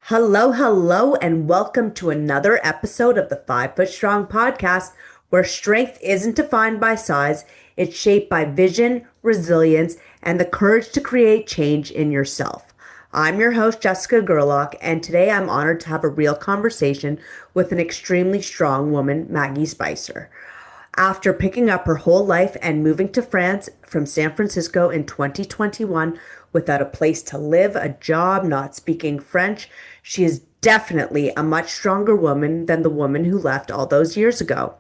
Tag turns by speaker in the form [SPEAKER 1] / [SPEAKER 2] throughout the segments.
[SPEAKER 1] Hello, hello, and welcome to another episode of the 5 Foot Strong podcast, where strength isn't defined by size, it's shaped by vision, resilience, and the courage to create change in yourself. I'm your host, Jessica Gerlock, and today I'm honored to have a real conversation with an extremely strong woman, Maggie Spicer. After picking up her whole life and moving to France from San Francisco in 2021 without a place to live, a job, not speaking French, she is definitely a much stronger woman than the woman who left all those years ago.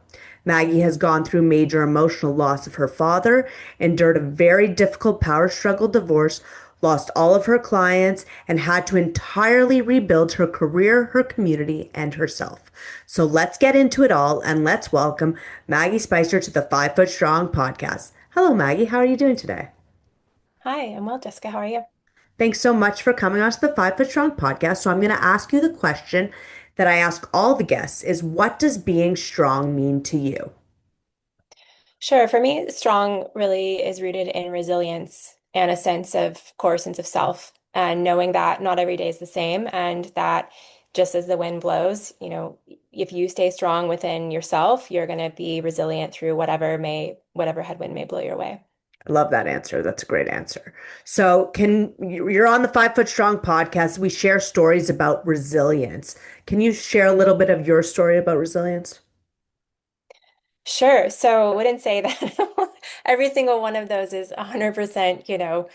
[SPEAKER 1] Maggie has gone through major emotional loss of her father, endured a very difficult power struggle divorce, lost all of her clients, and had to entirely rebuild her career, her community, and herself. So let's get into it all and let's welcome Maggie Spicer to the 5 Foot Strong podcast. Hello, Maggie. How are you doing today?
[SPEAKER 2] Hi, I'm well, Jessica. How are you?
[SPEAKER 1] Thanks so much for coming on to the 5 Foot Strong podcast. So I'm going to ask you the question that I ask all the guests is what does being strong mean to you?
[SPEAKER 2] Sure. For me, strong really is rooted in resilience and a core sense of self, and knowing that not every day is the same, and that just as the wind blows, if you stay strong within yourself, you're going to be resilient through whatever headwind may blow your way.
[SPEAKER 1] I love that answer. That's a great answer. So, you're on the 5 Foot Strong podcast. We share stories about resilience. Can you share a little bit of your story about resilience?
[SPEAKER 2] Sure. So I wouldn't say that every single one of those is 100%,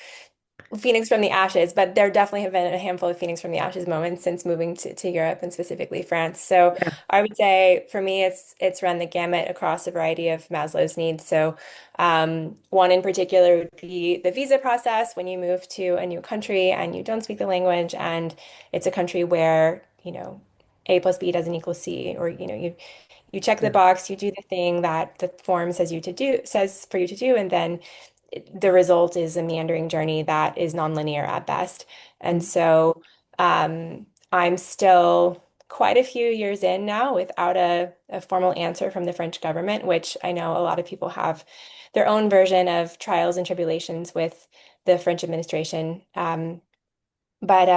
[SPEAKER 2] Phoenix from the ashes, but there definitely have been a handful of Phoenix from the ashes moments since moving to Europe and specifically France. So
[SPEAKER 1] Yeah.
[SPEAKER 2] I would say for me, it's run the gamut across a variety of Maslow's needs. So one in particular would be the visa process when you move to a new country and you don't speak the language, and it's a country where, A plus B doesn't equal C, or you check the
[SPEAKER 1] Yeah.
[SPEAKER 2] box, you do the thing that the form says for you to do, and then the result is a meandering journey that is nonlinear at best. And
[SPEAKER 1] Mhm.
[SPEAKER 2] so I'm still quite a few years in now without a formal answer from the French government, which I know a lot of people have their own version of trials and tribulations with the French administration. But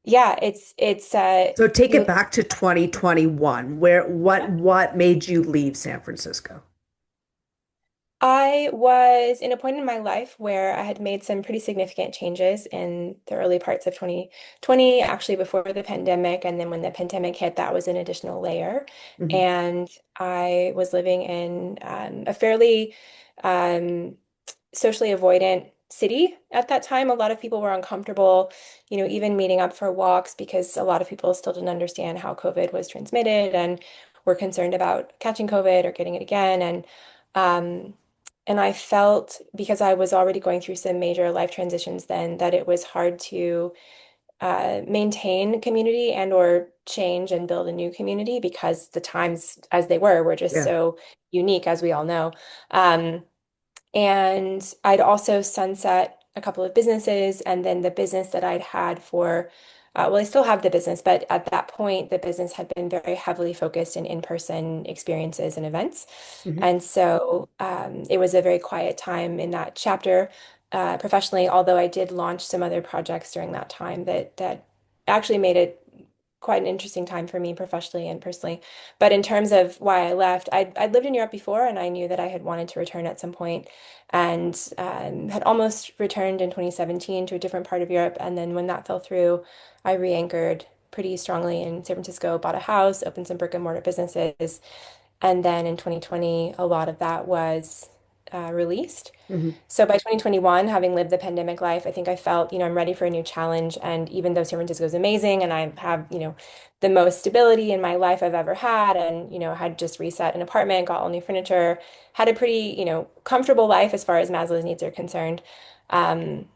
[SPEAKER 2] yeah,
[SPEAKER 1] So take
[SPEAKER 2] you
[SPEAKER 1] it back to 2021. Where what made you leave San Francisco?
[SPEAKER 2] I was in a point in my life where I had made some pretty significant changes in the early parts of 2020, actually before the pandemic. And then when the pandemic hit, that was an additional layer.
[SPEAKER 1] Mhm.
[SPEAKER 2] And I was living in a fairly um, socially avoidant city at that time. A lot of people were uncomfortable, even meeting up for walks because a lot of people still didn't understand how COVID was transmitted and were concerned about catching COVID or getting it again. Um, and I felt, because I was already going through some major life transitions then, that it was hard to maintain community and or change and build a new community because the times as they were just
[SPEAKER 1] Yeah.
[SPEAKER 2] so unique, as we all know. Um, and I'd also sunset a couple of businesses, and then the business that I'd had well, I still have the business, but at that point, the business had been very heavily focused in-person experiences and events.
[SPEAKER 1] Mhm.
[SPEAKER 2] And so it was a very quiet time in that chapter professionally, although I did launch some other projects during that time that actually made it quite an interesting time for me professionally and personally. But in terms of why I left, I'd lived in Europe before, and I knew that I had wanted to return at some point, and had almost returned in 2017 to a different part of Europe. And then when that fell through, I re-anchored pretty strongly in San Francisco, bought a house, opened some brick and mortar businesses. And then in 2020, a lot of that was released.
[SPEAKER 1] Mhm.
[SPEAKER 2] So by 2021, having lived the pandemic life, I think I felt, I'm ready for a new challenge. And even though San Francisco is amazing and I have, the most stability in my life I've ever had, and, had just reset an apartment, got all new furniture, had a pretty, comfortable life as far as Maslow's needs are concerned, um,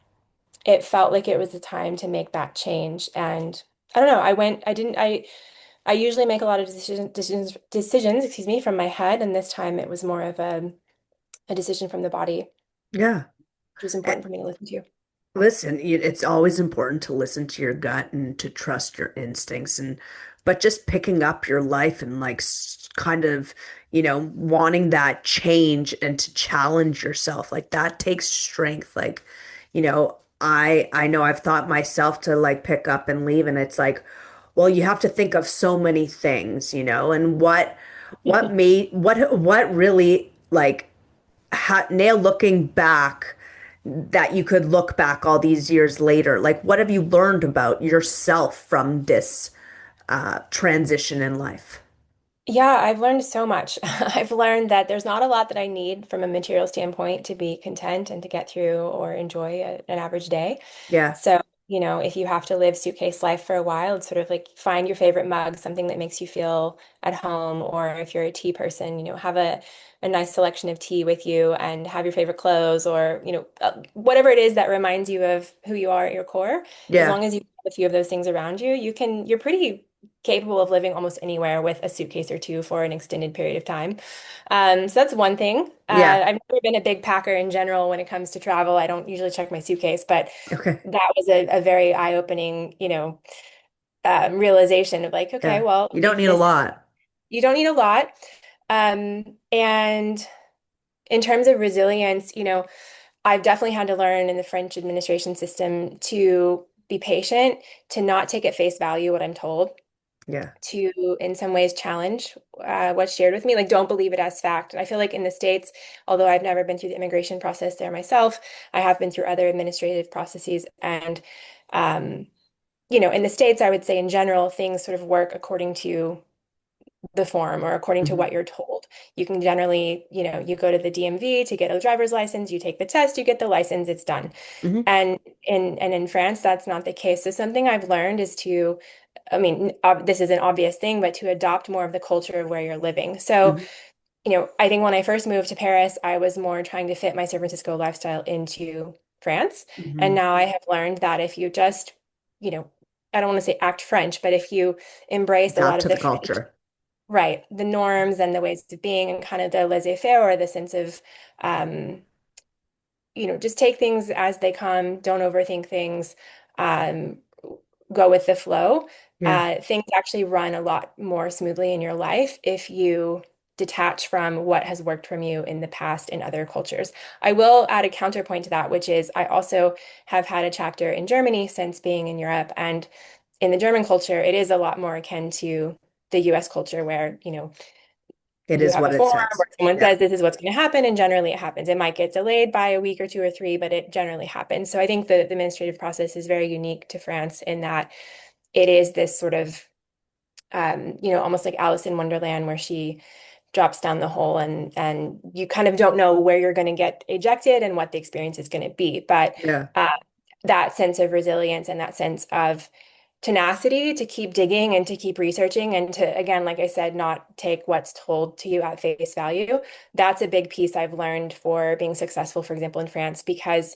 [SPEAKER 2] it felt like it was the time to make that change. And I don't know, I usually make a lot of decisions, excuse me, from my head. And this time it was more of a decision from the body,
[SPEAKER 1] Yeah.
[SPEAKER 2] which was
[SPEAKER 1] Eh,
[SPEAKER 2] important for me to listen to.
[SPEAKER 1] Listen, it's always important to listen to your gut and to trust your instincts but just picking up your life and kind of, wanting that change and to challenge yourself, like that takes strength. I know I've thought myself to like pick up and leave, and it's like, well, you have to think of so many things, and what really like now looking back that you could look back all these years later, like what have you learned about yourself from this transition in life?
[SPEAKER 2] Yeah, I've learned so much. I've learned that there's not a lot that I need from a material standpoint to be content and to get through or enjoy an average day.
[SPEAKER 1] Yeah,
[SPEAKER 2] So, if you have to live suitcase life for a while, it's sort of like find your favorite mug, something that makes you feel at home. Or if you're a tea person, have a nice selection of tea with you and have your favorite clothes or, whatever it is that reminds you of who you are at your core. As
[SPEAKER 1] yeah,
[SPEAKER 2] long as you have a few of those things around you, you're pretty capable of living almost anywhere with a suitcase or two for an extended period of time. So that's one thing.
[SPEAKER 1] yeah.
[SPEAKER 2] I've never been a big packer in general when it comes to travel. I don't usually check my suitcase, but
[SPEAKER 1] Okay,
[SPEAKER 2] that was a very eye-opening, realization of like, okay,
[SPEAKER 1] yeah.
[SPEAKER 2] well,
[SPEAKER 1] You don't
[SPEAKER 2] if
[SPEAKER 1] need a
[SPEAKER 2] this,
[SPEAKER 1] lot.
[SPEAKER 2] you don't need a lot. And in terms of resilience, I've definitely had to learn in the French administration system to be patient, to not take at face value what I'm told,
[SPEAKER 1] Yeah.
[SPEAKER 2] to in some ways challenge what's shared with me. Like, don't believe it as fact. And I feel like in the States, although I've never been through the immigration process there myself, I have been through other administrative processes. And, um, in the States, I would say in general, things sort of work according to the form or according to
[SPEAKER 1] Hmm.
[SPEAKER 2] what you're told. You can generally, you go to the DMV to get a driver's license, you take the test, you get the license, it's done.
[SPEAKER 1] Hmm.
[SPEAKER 2] And in France, that's not the case. So something I've learned is to, I mean, this is an obvious thing, but to adopt more of the culture of where you're living. So,
[SPEAKER 1] Hmm.
[SPEAKER 2] I think when I first moved to Paris, I was more trying to fit my San Francisco lifestyle into France. And
[SPEAKER 1] Hmm.
[SPEAKER 2] now I have learned that if you just, you know, I don't want to say act French, but if you embrace a lot
[SPEAKER 1] Adapt
[SPEAKER 2] of
[SPEAKER 1] to
[SPEAKER 2] the
[SPEAKER 1] the
[SPEAKER 2] French,
[SPEAKER 1] culture.
[SPEAKER 2] right, the norms and the ways of being and kind of the laissez-faire or the sense of, um, just take things as they come, don't overthink things, um, go with the flow.
[SPEAKER 1] Yeah.
[SPEAKER 2] Things actually run a lot more smoothly in your life if you detach from what has worked from you in the past in other cultures. I will add a counterpoint to that, which is I also have had a chapter in Germany since being in Europe. And in the German culture, it is a lot more akin to the US culture where,
[SPEAKER 1] It
[SPEAKER 2] you
[SPEAKER 1] is
[SPEAKER 2] have a
[SPEAKER 1] what it
[SPEAKER 2] form
[SPEAKER 1] says.
[SPEAKER 2] or someone
[SPEAKER 1] Yeah.
[SPEAKER 2] says this is what's going to happen, and generally it happens. It might get delayed by a week or two or three, but it generally happens. So I think the administrative process is very unique to France in that it is this sort of, almost like Alice in Wonderland, where she drops down the hole and you kind of don't know where you're going to get ejected and what the experience is going to be. But
[SPEAKER 1] Yeah.
[SPEAKER 2] uh, that sense of resilience and that sense of tenacity to keep digging and to keep researching and to, again, like I said, not take what's told to you at face value. That's a big piece I've learned for being successful, for example, in France, because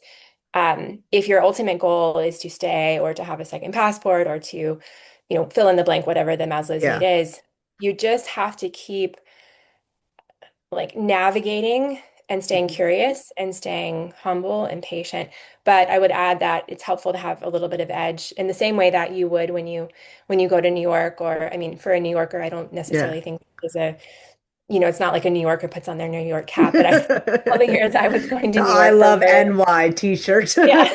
[SPEAKER 2] if your ultimate goal is to stay or to have a second passport or to, fill in the blank, whatever the Maslow's need
[SPEAKER 1] Yeah.
[SPEAKER 2] is, you just have to keep like navigating and staying
[SPEAKER 1] Hmm.
[SPEAKER 2] curious and staying humble and patient. But I would add that it's helpful to have a little bit of edge in the same way that you would when you go to New York, or I mean, for a New Yorker, I don't
[SPEAKER 1] Yeah.
[SPEAKER 2] necessarily think there's it's not like a New Yorker puts on their New York cap, but I all the years I was going to New
[SPEAKER 1] I
[SPEAKER 2] York for
[SPEAKER 1] love
[SPEAKER 2] work.
[SPEAKER 1] NY t-shirts.
[SPEAKER 2] Yeah.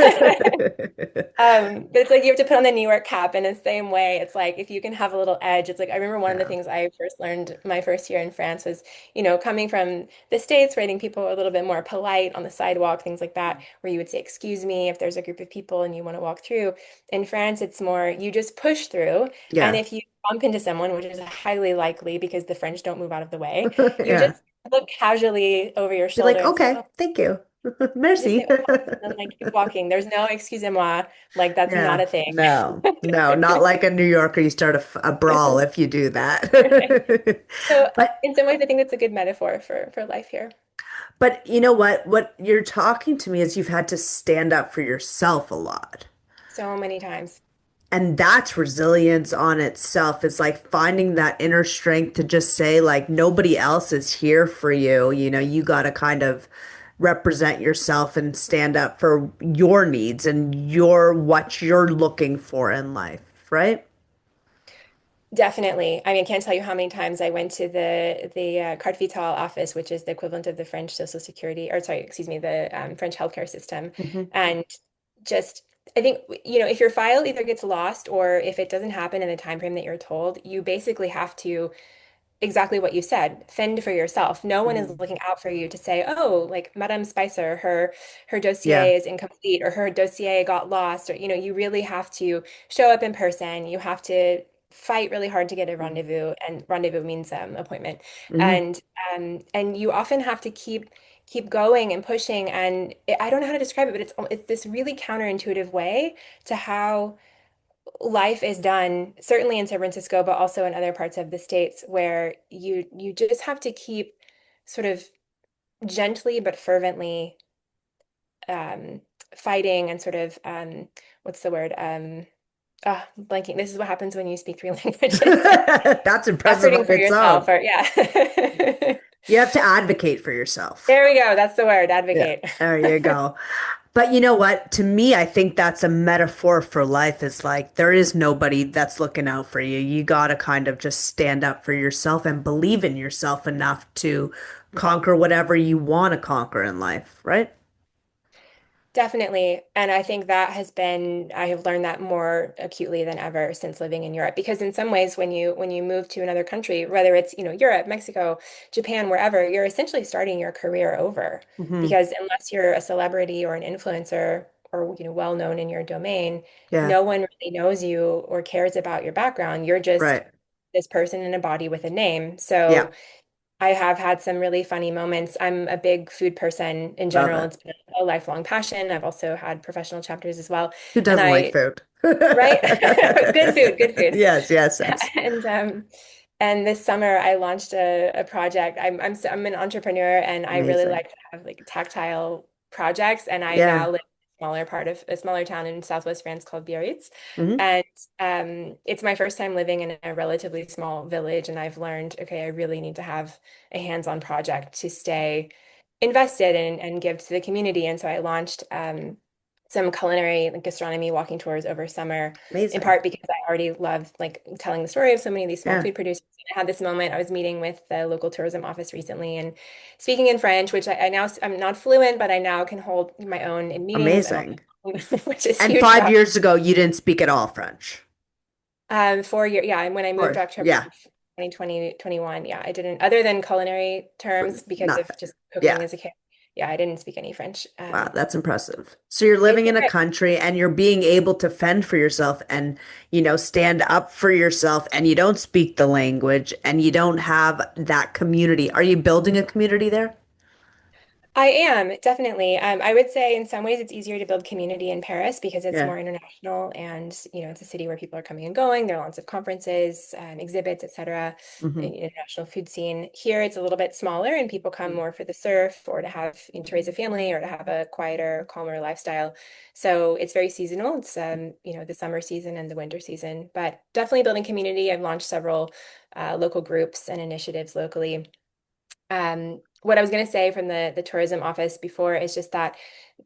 [SPEAKER 2] But it's like you have to put on the New York cap in the same way. It's like if you can have a little edge, it's like I remember one of the
[SPEAKER 1] Yeah.
[SPEAKER 2] things I first learned my first year in France was, coming from the States where I think people are a little bit more polite on the sidewalk, things like that, where you would say, excuse me, if there's a group of people and you want to walk through. In France, it's more you just push through. And
[SPEAKER 1] Yeah.
[SPEAKER 2] if you bump into someone, which is highly likely because the French don't move out of the way, you
[SPEAKER 1] Yeah.
[SPEAKER 2] just look casually over your
[SPEAKER 1] Be
[SPEAKER 2] shoulder
[SPEAKER 1] like,
[SPEAKER 2] and say,
[SPEAKER 1] okay,
[SPEAKER 2] oh,
[SPEAKER 1] thank you.
[SPEAKER 2] you just say,
[SPEAKER 1] Merci.
[SPEAKER 2] oh, and then like keep walking. There's no excusez-moi. Like that's not
[SPEAKER 1] Yeah.
[SPEAKER 2] a thing.
[SPEAKER 1] No, no, not like a New Yorker. You start a brawl if you do
[SPEAKER 2] Right.
[SPEAKER 1] that.
[SPEAKER 2] So
[SPEAKER 1] But
[SPEAKER 2] in some ways, I think that's a good metaphor for life here.
[SPEAKER 1] but you know what? What you're talking to me is you've had to stand up for yourself a lot.
[SPEAKER 2] So many times.
[SPEAKER 1] And that's resilience on itself. It's like finding that inner strength to just say, like, nobody else is here for you. You got to kind of represent yourself and stand up for your needs and what you're looking for in life, right?
[SPEAKER 2] Definitely. I mean, I can't tell you how many times I went to the carte vitale office, which is the equivalent of the French Social Security, or sorry, excuse me, the French healthcare system,
[SPEAKER 1] Hmm.
[SPEAKER 2] and just I think if your file either gets lost or if it doesn't happen in the time frame that you're told, you basically have to exactly what you said, fend for yourself. No one is
[SPEAKER 1] Mhm.
[SPEAKER 2] looking out for you to say, "Oh, like Madame Spicer, her
[SPEAKER 1] Yeah.
[SPEAKER 2] dossier is incomplete or her dossier got lost," or you really have to show up in person. You have to fight really hard to get a rendezvous, and rendezvous means appointment.
[SPEAKER 1] Hmm.
[SPEAKER 2] And you often have to keep going and pushing. And I don't know how to describe it, but it's this really counterintuitive way to how life is done, certainly in San Francisco, but also in other parts of the States, where you just have to keep sort of gently but fervently um, fighting and sort of what's the word? Blanking. This is what happens when you speak three languages.
[SPEAKER 1] That's impressive
[SPEAKER 2] Efforting
[SPEAKER 1] on
[SPEAKER 2] for
[SPEAKER 1] its
[SPEAKER 2] yourself,
[SPEAKER 1] own.
[SPEAKER 2] or yeah.
[SPEAKER 1] You have to advocate for yourself.
[SPEAKER 2] There we go. That's the word,
[SPEAKER 1] Yeah,
[SPEAKER 2] advocate.
[SPEAKER 1] there you go. But you know what? To me, I think that's a metaphor for life. Is like there is nobody that's looking out for you. You gotta kind of just stand up for yourself and believe in yourself enough to conquer whatever you want to conquer in life, right?
[SPEAKER 2] Definitely. And I think I have learned that more acutely than ever since living in Europe. Because in some ways, when you move to another country, whether it's, Europe, Mexico, Japan, wherever, you're essentially starting your career over.
[SPEAKER 1] Hmm.
[SPEAKER 2] Because unless you're a celebrity or an influencer or, well known in your domain,
[SPEAKER 1] Yeah,
[SPEAKER 2] no one really knows you or cares about your background. You're just
[SPEAKER 1] right.
[SPEAKER 2] this person in a body with a name.
[SPEAKER 1] Yeah,
[SPEAKER 2] So I have had some really funny moments. I'm a big food person in
[SPEAKER 1] love
[SPEAKER 2] general.
[SPEAKER 1] it.
[SPEAKER 2] It's been a lifelong passion. I've also had professional chapters as well.
[SPEAKER 1] Who
[SPEAKER 2] And
[SPEAKER 1] doesn't like food?
[SPEAKER 2] right? Good food, good food.
[SPEAKER 1] Yes, yes, yes.
[SPEAKER 2] And and this summer I launched a project. I'm an entrepreneur and I really
[SPEAKER 1] Amazing.
[SPEAKER 2] like to have like tactile projects. And I
[SPEAKER 1] Yeah.
[SPEAKER 2] now live in a smaller town in Southwest France called Biarritz.
[SPEAKER 1] Hmm.
[SPEAKER 2] And it's my first time living in a relatively small village, and I've learned, okay, I really need to have a hands-on project to stay invested and give to the community. And so I launched some culinary like gastronomy walking tours over summer, in
[SPEAKER 1] Amazing.
[SPEAKER 2] part because I already love like telling the story of so many of these small
[SPEAKER 1] Yeah.
[SPEAKER 2] food producers. I had this moment. I was meeting with the local tourism office recently and speaking in French, which I'm not fluent, but I now can hold my own in meetings and
[SPEAKER 1] Amazing.
[SPEAKER 2] which is
[SPEAKER 1] And
[SPEAKER 2] huge.
[SPEAKER 1] 5 years ago, you didn't speak at all French.
[SPEAKER 2] 4 year, yeah, and when I moved
[SPEAKER 1] Or,
[SPEAKER 2] October
[SPEAKER 1] yeah,
[SPEAKER 2] 2020, 21, yeah, I didn't, other than culinary terms because of
[SPEAKER 1] nothing.
[SPEAKER 2] just
[SPEAKER 1] Yeah.
[SPEAKER 2] cooking as a kid. Yeah, I didn't speak any French.
[SPEAKER 1] Wow, that's impressive. So you're
[SPEAKER 2] It's
[SPEAKER 1] living
[SPEAKER 2] been
[SPEAKER 1] in a
[SPEAKER 2] great.
[SPEAKER 1] country and you're being able to fend for yourself and, stand up for yourself and you don't speak the language and you don't have that community. Are you building a community there?
[SPEAKER 2] I am, definitely. I would say in some ways it's easier to build community in Paris because it's
[SPEAKER 1] Yeah.
[SPEAKER 2] more international and, it's a city where people are coming and going. There are lots of conferences, exhibits, etc.
[SPEAKER 1] Hmm.
[SPEAKER 2] International food scene. Here it's a little bit smaller and people come more for the surf or to have, to raise a family or to have a quieter, calmer lifestyle. So it's very seasonal. It's, the summer season and the winter season, but definitely building community. I've launched several local groups and initiatives locally. What I was going to say from the tourism office before is just that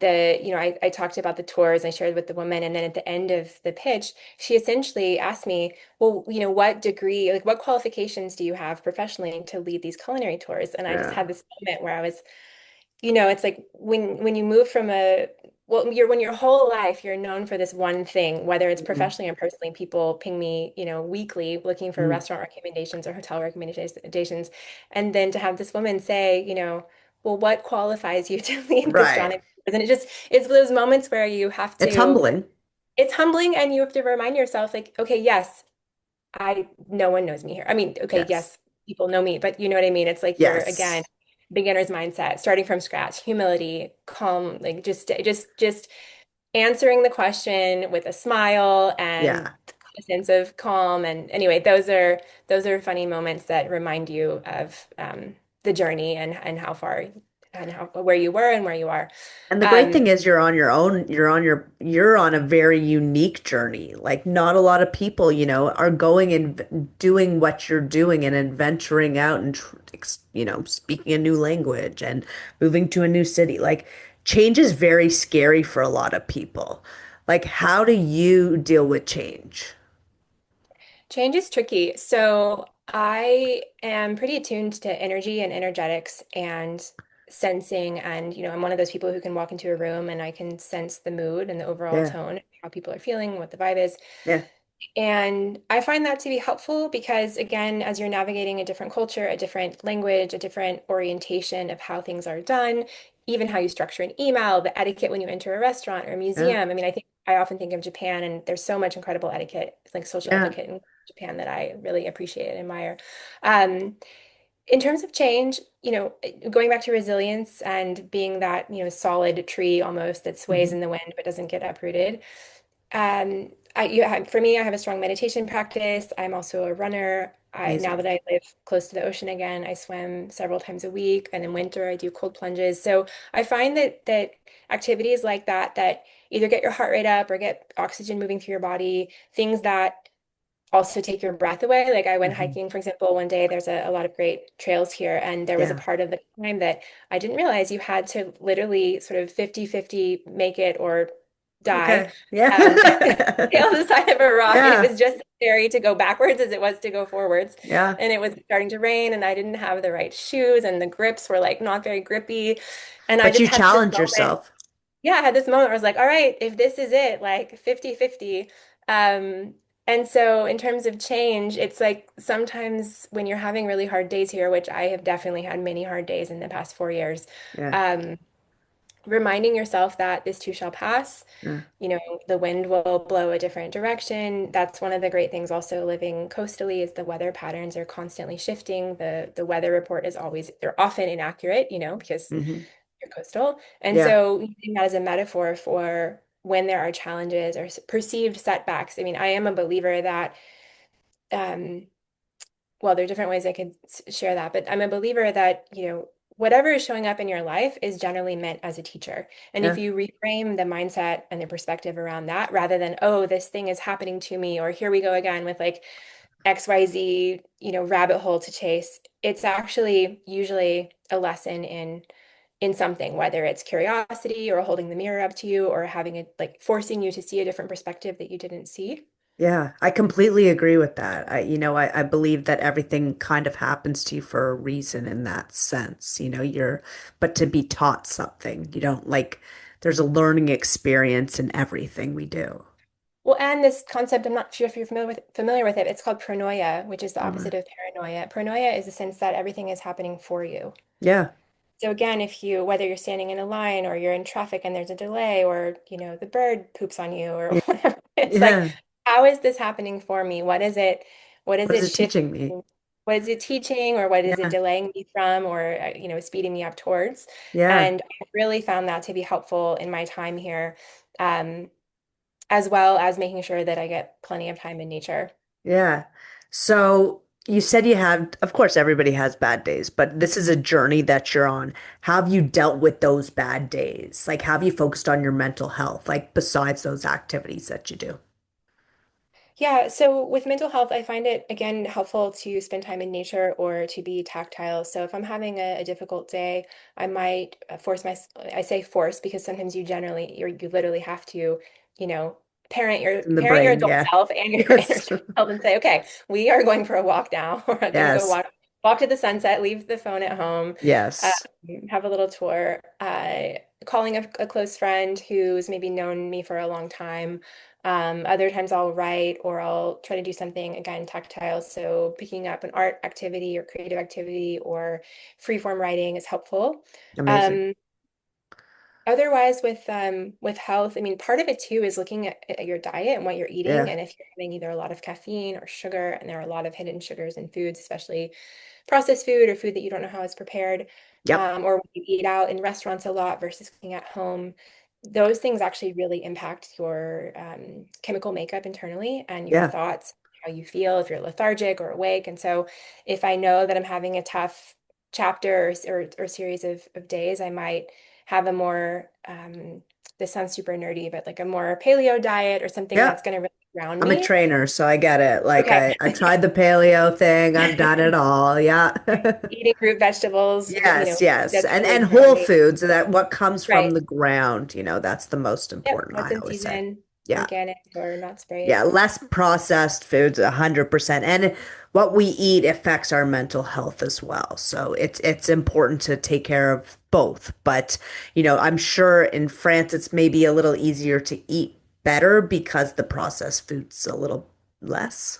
[SPEAKER 2] I talked about the tours, I shared with the woman, and then at the end of the pitch, she essentially asked me, well, what degree, like what qualifications do you have professionally to lead these culinary tours? And I just
[SPEAKER 1] Yeah.
[SPEAKER 2] had this moment where I was it's like when you move from when your whole life you're known for this one thing, whether it's
[SPEAKER 1] Hmm.
[SPEAKER 2] professionally or personally, people ping me, weekly looking for
[SPEAKER 1] Hmm.
[SPEAKER 2] restaurant recommendations or hotel recommendations. And then to have this woman say, well, what qualifies you to lead
[SPEAKER 1] Right.
[SPEAKER 2] gastronomy? And it's those moments where
[SPEAKER 1] It's humbling.
[SPEAKER 2] it's humbling and you have to remind yourself, like, okay, yes, no one knows me here. I mean, okay,
[SPEAKER 1] Yes.
[SPEAKER 2] yes, people know me, but you know what I mean? It's like you're again,
[SPEAKER 1] Yes.
[SPEAKER 2] beginner's mindset, starting from scratch, humility, calm, like just answering the question with a smile and
[SPEAKER 1] Yeah.
[SPEAKER 2] a sense of calm. And anyway, those are funny moments that remind you of the journey and how far and how where you were and where you are.
[SPEAKER 1] And the great
[SPEAKER 2] Um,
[SPEAKER 1] thing is you're on your own, you're on a very unique journey. Like not a lot of people, are going and doing what you're doing and adventuring out and speaking a new language and moving to a new city. Like change is very scary for a lot of people. Like how do you deal with change?
[SPEAKER 2] Change is tricky. So I am pretty attuned to energy and energetics. And sensing, and I'm one of those people who can walk into a room and I can sense the mood and the overall
[SPEAKER 1] Yeah.
[SPEAKER 2] tone, how people are feeling, what the vibe is.
[SPEAKER 1] Yeah.
[SPEAKER 2] And I find that to be helpful because, again, as you're navigating a different culture, a different language, a different orientation of how things are done, even how you structure an email, the etiquette when you enter a restaurant or a
[SPEAKER 1] Yeah.
[SPEAKER 2] museum. I mean, I often think of Japan, and there's so much incredible etiquette, like social
[SPEAKER 1] Yeah.
[SPEAKER 2] etiquette in Japan, that I really appreciate and admire. Um, in terms of change, going back to resilience and being that, solid tree almost that sways
[SPEAKER 1] Hmm.
[SPEAKER 2] in the wind but doesn't get uprooted. For me, I have a strong meditation practice. I'm also a runner. Now
[SPEAKER 1] Amazing.
[SPEAKER 2] that I live close to the ocean again, I swim several times a week, and in winter I do cold plunges. So I find that activities like that either get your heart rate up or get oxygen moving through your body, things that also take your breath away. Like I went
[SPEAKER 1] Hmm.
[SPEAKER 2] hiking, for example, one day. There's a lot of great trails here, and there was a
[SPEAKER 1] Yeah.
[SPEAKER 2] part of the climb that I didn't realize you had to literally sort of 50-50 make it or die.
[SPEAKER 1] Okay. Yeah.
[SPEAKER 2] Um, stay on the side of a rock, and it
[SPEAKER 1] Yeah.
[SPEAKER 2] was just as scary to go backwards as it was to go forwards.
[SPEAKER 1] Yeah.
[SPEAKER 2] And it was starting to rain, and I didn't have the right shoes, and the grips were like not very grippy. And I
[SPEAKER 1] But
[SPEAKER 2] just
[SPEAKER 1] you
[SPEAKER 2] had this
[SPEAKER 1] challenge
[SPEAKER 2] moment.
[SPEAKER 1] yourself.
[SPEAKER 2] Yeah, I had this moment where I was like, all right, if this is it, like 50-50. Um, and so in terms of change, it's like sometimes when you're having really hard days here, which I have definitely had many hard days in the past 4 years,
[SPEAKER 1] Yeah.
[SPEAKER 2] um, reminding yourself that this too shall pass.
[SPEAKER 1] Yeah.
[SPEAKER 2] The wind will blow a different direction. That's one of the great things also living coastally is the weather patterns are constantly shifting. The weather report is always, they're often inaccurate, because
[SPEAKER 1] Hmm.
[SPEAKER 2] you're coastal. And
[SPEAKER 1] Yeah.
[SPEAKER 2] so using that as a metaphor for when there are challenges or perceived setbacks. I mean, I am a believer that um, well, there are different ways I could share that, but I'm a believer that, whatever is showing up in your life is generally meant as a teacher. And if
[SPEAKER 1] Yeah.
[SPEAKER 2] you reframe the mindset and the perspective around that, rather than, oh, this thing is happening to me, or here we go again with like XYZ, rabbit hole to chase, it's actually usually a lesson in something, whether it's curiosity or holding the mirror up to you or having it like forcing you to see a different perspective that you didn't see.
[SPEAKER 1] Yeah, I completely agree with that. I believe that everything kind of happens to you for a reason in that sense. But to be taught something, you don't like, there's a learning experience in everything we do.
[SPEAKER 2] Well, and this concept, I'm not sure if you're familiar with it. It's called pronoia, which is the
[SPEAKER 1] Okay.
[SPEAKER 2] opposite of paranoia. Pronoia is the sense that everything is happening for you.
[SPEAKER 1] Yeah.
[SPEAKER 2] So again, whether you're standing in a line or you're in traffic and there's a delay or, the bird poops on you or
[SPEAKER 1] Yeah.
[SPEAKER 2] whatever, it's like,
[SPEAKER 1] Yeah.
[SPEAKER 2] how is this happening for me? What is it? What is
[SPEAKER 1] What is
[SPEAKER 2] it
[SPEAKER 1] it teaching me?
[SPEAKER 2] shifting? What is it teaching or what is it
[SPEAKER 1] Yeah.
[SPEAKER 2] delaying me from or, speeding me up towards?
[SPEAKER 1] Yeah.
[SPEAKER 2] And I've really found that to be helpful in my time here, um, as well as making sure that I get plenty of time in nature.
[SPEAKER 1] Yeah. So you said you had, of course, everybody has bad days, but this is a journey that you're on. How have you dealt with those bad days? Like, have you focused on your mental health, like besides those activities that you do?
[SPEAKER 2] Yeah, so with mental health, I find it again helpful to spend time in nature or to be tactile. So if I'm having a difficult day, I might I say force because sometimes you literally have to, you know,
[SPEAKER 1] In the
[SPEAKER 2] parent your
[SPEAKER 1] brain,
[SPEAKER 2] adult
[SPEAKER 1] yeah.
[SPEAKER 2] self and your inner
[SPEAKER 1] Yes.
[SPEAKER 2] child and say, okay, we are going for a walk now. We're going to go
[SPEAKER 1] Yes.
[SPEAKER 2] walk to the sunset, leave the phone at home,
[SPEAKER 1] Yes.
[SPEAKER 2] have a little tour, calling a close friend who's maybe known me for a long time. Other times I'll write or I'll try to do something again tactile. So picking up an art activity or creative activity or freeform writing is helpful.
[SPEAKER 1] Amazing.
[SPEAKER 2] Um, Otherwise, with health, I mean, part of it too is looking at your diet and what you're eating,
[SPEAKER 1] Yeah.
[SPEAKER 2] and if you're having either a lot of caffeine or sugar, and there are a lot of hidden sugars in foods, especially processed food or food that you don't know how it's prepared,
[SPEAKER 1] Yep.
[SPEAKER 2] or when you eat out in restaurants a lot versus cooking at home, those things actually really impact your chemical makeup internally and your
[SPEAKER 1] Yeah.
[SPEAKER 2] thoughts, how you feel, if you're lethargic or awake. And so, if I know that I'm having a tough chapter or series of days, I might have a more, this sounds super nerdy, but like a more paleo diet or something that's
[SPEAKER 1] Yep.
[SPEAKER 2] going to really ground
[SPEAKER 1] I'm a
[SPEAKER 2] me.
[SPEAKER 1] trainer, so I get it. Like
[SPEAKER 2] Okay.
[SPEAKER 1] I tried the paleo thing. I've done it all. Yeah.
[SPEAKER 2] Eating root vegetables,
[SPEAKER 1] Yes, yes.
[SPEAKER 2] that's
[SPEAKER 1] And
[SPEAKER 2] really
[SPEAKER 1] whole
[SPEAKER 2] grounding.
[SPEAKER 1] foods, that what comes from
[SPEAKER 2] Right.
[SPEAKER 1] the ground, that's the most
[SPEAKER 2] Yep.
[SPEAKER 1] important,
[SPEAKER 2] What's
[SPEAKER 1] I
[SPEAKER 2] in
[SPEAKER 1] always say.
[SPEAKER 2] season.
[SPEAKER 1] Yeah.
[SPEAKER 2] organic or not
[SPEAKER 1] Yeah,
[SPEAKER 2] sprayed.
[SPEAKER 1] less processed foods, 100%. And what we eat affects our mental health as well. So it's important to take care of both. But, I'm sure in France it's maybe a little easier to eat better because the processed food's a little less.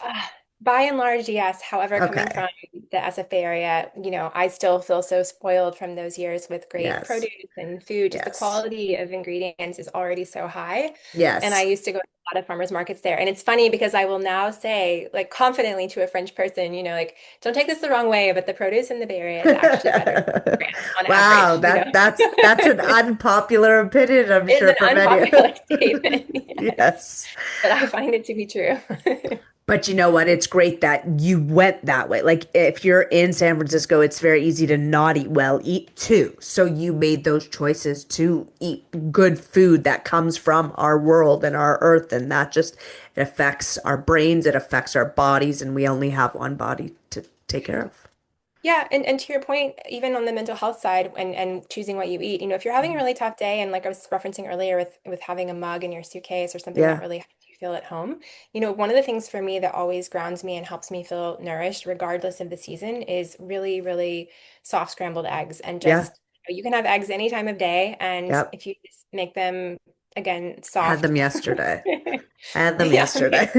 [SPEAKER 2] By and large, yes. However, coming
[SPEAKER 1] Okay.
[SPEAKER 2] from the SF area, I still feel so spoiled from those years with great
[SPEAKER 1] Yes.
[SPEAKER 2] produce and food. Just the
[SPEAKER 1] Yes.
[SPEAKER 2] quality of ingredients is already so high. And I
[SPEAKER 1] Yes.
[SPEAKER 2] used to go to a lot of farmers markets there. And it's funny because I will now say, like, confidently to a French person, like, don't take this the wrong way, but the produce in the Bay Area is actually better than France on
[SPEAKER 1] Wow,
[SPEAKER 2] average,
[SPEAKER 1] that's an unpopular opinion, I'm
[SPEAKER 2] It's
[SPEAKER 1] sure
[SPEAKER 2] an
[SPEAKER 1] for many.
[SPEAKER 2] unpopular statement, yes.
[SPEAKER 1] Yes.
[SPEAKER 2] But I find it to be true.
[SPEAKER 1] But you know what? It's great that you went that way. Like if you're in San Francisco, it's very easy to not eat well, eat too. So you made those choices to eat good food that comes from our world and our earth, and that just it affects our brains, it affects our bodies, and we only have one body to take care of.
[SPEAKER 2] Yeah, and to your point, even on the mental health side and choosing what you eat, if you're having a really tough day, and like I was referencing earlier with having a mug in your suitcase or something that
[SPEAKER 1] Yeah,
[SPEAKER 2] really helps you feel at home, one of the things for me that always grounds me and helps me feel nourished, regardless of the season, is really, really soft scrambled eggs. And
[SPEAKER 1] yeah,
[SPEAKER 2] just you can have eggs any time of day, and
[SPEAKER 1] yep.
[SPEAKER 2] if you just make them again
[SPEAKER 1] Had
[SPEAKER 2] soft,
[SPEAKER 1] them yesterday. Had them
[SPEAKER 2] yeah,
[SPEAKER 1] yesterday.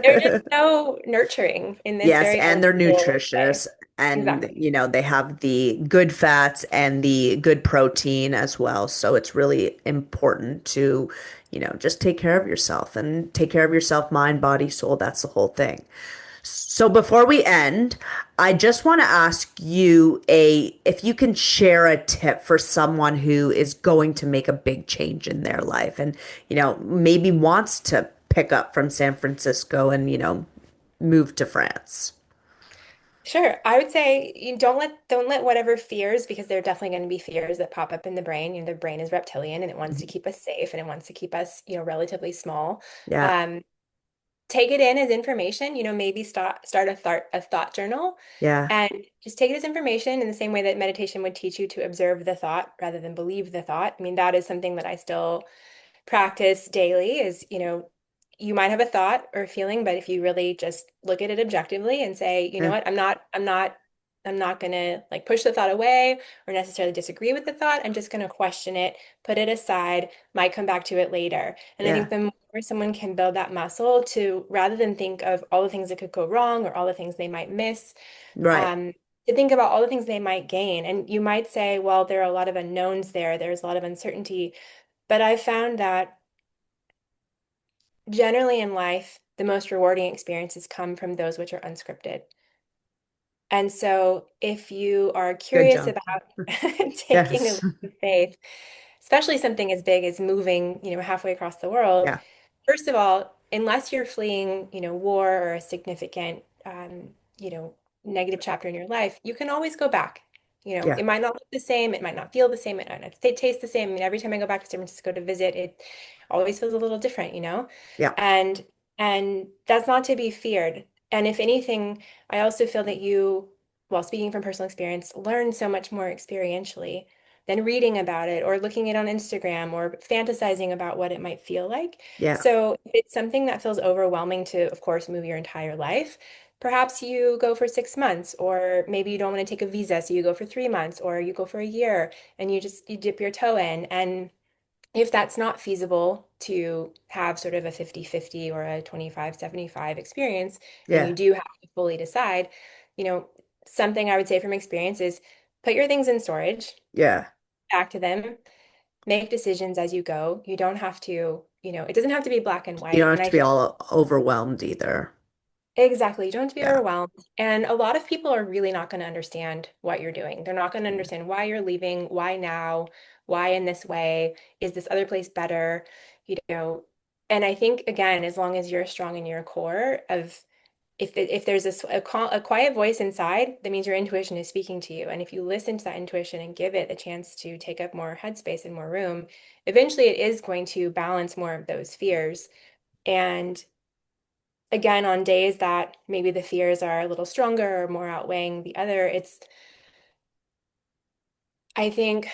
[SPEAKER 2] they're just so nurturing in this
[SPEAKER 1] Yes,
[SPEAKER 2] very
[SPEAKER 1] and they're
[SPEAKER 2] unusual way.
[SPEAKER 1] nutritious and
[SPEAKER 2] Exactly.
[SPEAKER 1] they have the good fats and the good protein as well. So it's really important to, just take care of yourself and take care of yourself, mind, body, soul. That's the whole thing. So before we end, I just want to ask you if you can share a tip for someone who is going to make a big change in their life and, maybe wants to pick up from San Francisco and, move to France.
[SPEAKER 2] Sure. I would say you don't let whatever fears, because there are definitely going to be fears that pop up in the brain. The brain is reptilian and it wants to
[SPEAKER 1] Mhm.
[SPEAKER 2] keep us safe and it wants to keep us, relatively small.
[SPEAKER 1] Yeah,
[SPEAKER 2] Um, Take it in as information, maybe start a thought journal
[SPEAKER 1] yeah,
[SPEAKER 2] and just take it as information in the same way that meditation would teach you to observe the thought rather than believe the thought. I mean, that is something that I still practice daily is, you might have a thought or a feeling, but if you really just look at it objectively and say, you know
[SPEAKER 1] yeah,
[SPEAKER 2] what, I'm not gonna like push the thought away or necessarily disagree with the thought. I'm just gonna question it, put it aside, might come back to it later. And I
[SPEAKER 1] yeah.
[SPEAKER 2] think the more someone can build that muscle to rather than think of all the things that could go wrong or all the things they might miss,
[SPEAKER 1] Right.
[SPEAKER 2] um, to think about all the things they might gain. And you might say, well, there are a lot of unknowns there, there's a lot of uncertainty. But I've found that generally in life, the most rewarding experiences come from those which are unscripted. And so if you are
[SPEAKER 1] Good
[SPEAKER 2] curious
[SPEAKER 1] job.
[SPEAKER 2] about taking a
[SPEAKER 1] Yes.
[SPEAKER 2] leap of faith, especially something as big as moving, halfway across the world,
[SPEAKER 1] Yeah,
[SPEAKER 2] first of all, unless you're fleeing, war or a significant, negative chapter in your life, you can always go back.
[SPEAKER 1] yeah,
[SPEAKER 2] It might not look the same, it might not feel the same, it might not taste the same. I mean, every time I go back to San Francisco to visit, it always feels a little different.
[SPEAKER 1] yeah,
[SPEAKER 2] And that's not to be feared. And if anything, I also feel that you, while speaking from personal experience, learn so much more experientially than reading about it or looking it on Instagram or fantasizing about what it might feel like.
[SPEAKER 1] yeah,
[SPEAKER 2] So if it's something that feels overwhelming to, of course, move your entire life, perhaps you go for 6 months, or maybe you don't want to take a visa, so you go for 3 months, or you go for a year and you dip your toe in. And if that's not feasible to have sort of a 50-50 or a 25-75 experience, and you
[SPEAKER 1] yeah,
[SPEAKER 2] do have to fully decide, you know, something I would say from experience is put your things in storage,
[SPEAKER 1] yeah.
[SPEAKER 2] back to them, make decisions as you go. You don't have to, it doesn't have to be black and
[SPEAKER 1] You don't
[SPEAKER 2] white.
[SPEAKER 1] have
[SPEAKER 2] And
[SPEAKER 1] to
[SPEAKER 2] I
[SPEAKER 1] be
[SPEAKER 2] think
[SPEAKER 1] all overwhelmed either.
[SPEAKER 2] exactly, you don't have to be
[SPEAKER 1] Yeah,
[SPEAKER 2] overwhelmed. And a lot of people are really not going to understand what you're doing. They're not going to understand why you're leaving, why now, why in this way, is this other place better, you know. And I think again, as long as you're strong in your core of if there's a quiet voice inside, that means your intuition is speaking to you. And if you listen to that intuition and give it a chance to take up more headspace and more room, eventually it is going to balance more of those fears. And again, on days that maybe the fears are a little stronger or more outweighing the other, I think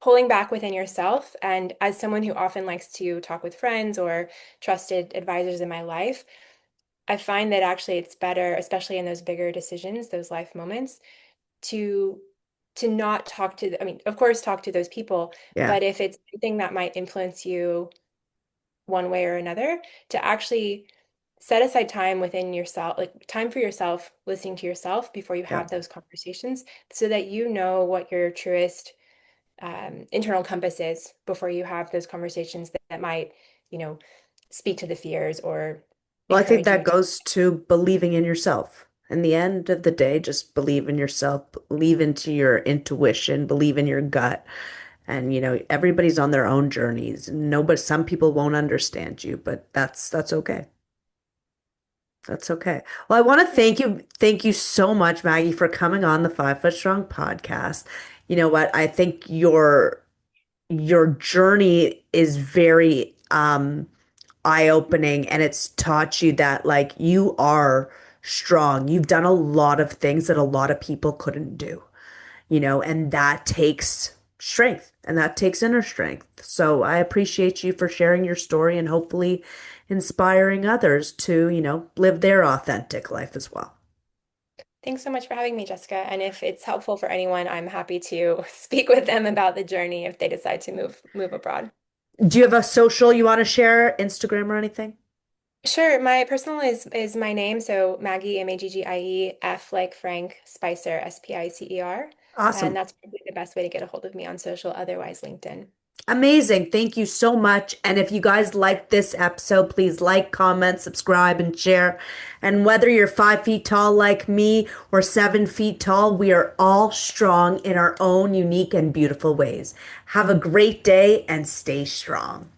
[SPEAKER 2] pulling back within yourself. And as someone who often likes to talk with friends or trusted advisors in my life, I find that actually it's better, especially in those bigger decisions, those life moments, to not talk to, I mean, of course, talk to those people,
[SPEAKER 1] Yeah,
[SPEAKER 2] but if it's something that might influence you one way or another, to actually set aside time within yourself, like time for yourself, listening to yourself before you
[SPEAKER 1] yeah.
[SPEAKER 2] have those conversations, so that you know what your truest internal compass is before you have those conversations that might, you know, speak to the fears or
[SPEAKER 1] Well, I think
[SPEAKER 2] encourage
[SPEAKER 1] that
[SPEAKER 2] you to.
[SPEAKER 1] goes to believing in yourself. In the end of the day, just believe in yourself, believe into your intuition, believe in your gut. And everybody's on their own journeys. Nobody, some people won't understand you, but that's okay. That's okay. Well, I want to thank you so much, Maggie, for coming on the 5 Foot Strong podcast. You know what? I think your journey is very eye-opening, and it's taught you that like you are strong. You've done a lot of things that a lot of people couldn't do, and that takes strength and that takes inner strength. So I appreciate you for sharing your story and hopefully inspiring others to, live their authentic life as well.
[SPEAKER 2] Thanks so much for having me, Jessica. And if it's helpful for anyone, I'm happy to speak with them about the journey if they decide to move abroad.
[SPEAKER 1] Do you have a social you want to share, Instagram or anything?
[SPEAKER 2] Sure. My personal is my name, so Maggie, Maggie, F like Frank, Spicer, Spicer. And
[SPEAKER 1] Awesome.
[SPEAKER 2] that's probably the best way to get a hold of me on social, otherwise LinkedIn.
[SPEAKER 1] Amazing. Thank you so much. And if you guys liked this episode, please like, comment, subscribe, and share. And whether you're 5 feet tall like me or 7 feet tall, we are all strong in our own unique and beautiful ways. Have a great day and stay strong.